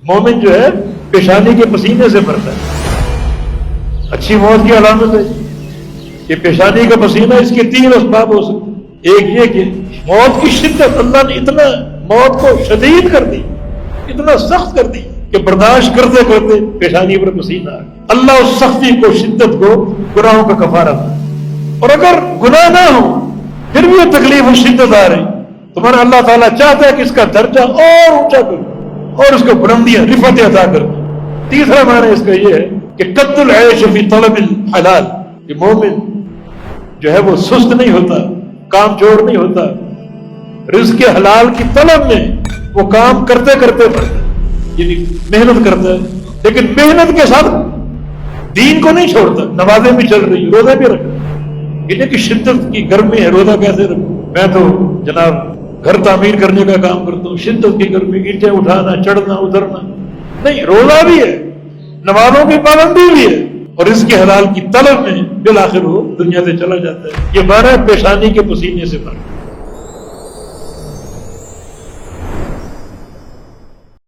مومن جو ہے پیشانی کے پسینے سے مرتا ہے۔ اچھی موت کی علامت ہے کہ پیشانی کا پسینہ اس کے 3 اسباب ہو سکتے۔ ایک یہ کہ موت کی شدت، اللہ نے اتنا موت کو شدید کر دی، اتنا سخت کر دی کہ برداشت کرتے کرتے پیشانی پر پسینہ آ گیا۔ اللہ اس سختی کو، شدت کو گناہوں کا کفارہ تھا۔ اور اگر گناہ نہ ہو پھر بھی یہ تکلیف اور شدت آ رہی، تمہارا اللہ تعالیٰ چاہتا ہے کہ اس کا درجہ اور اونچا کرو اور اس کو بلندیاں، رفعت عطا کرو۔ تیسرا معنی اس کا یہ ہے کہ قد العیش فی طلب الحلال، کہ مومن جو ہے وہ سست نہیں ہوتا، کام چور نہیں ہوتا، رزق حلال کی طلب میں وہ کام کرتے کرتے بڑھتا ہے، یعنی محنت کرتا ہے، لیکن محنت کے ساتھ دین کو نہیں چھوڑتا۔ نمازیں بھی چل رہی، روزے بھی رکھ رہا، یہ کہ شدت کی گرمی ہے، روزہ کیسے رکھوں؟ میں تو جناب گھر تعمیر کرنے کا کام کرتا ہوں، شدت کی گرمی، اینٹیں اٹھانا، چڑھنا اترنا، نہیں، روزہ بھی ہے، نمازوں کی پابندی بھی ہے، اور اس کے حلال کی طلب میں بالآخر وہ دنیا سے چلا جاتا ہے۔ یہ 12 پیشانی کے پسینے سے بھر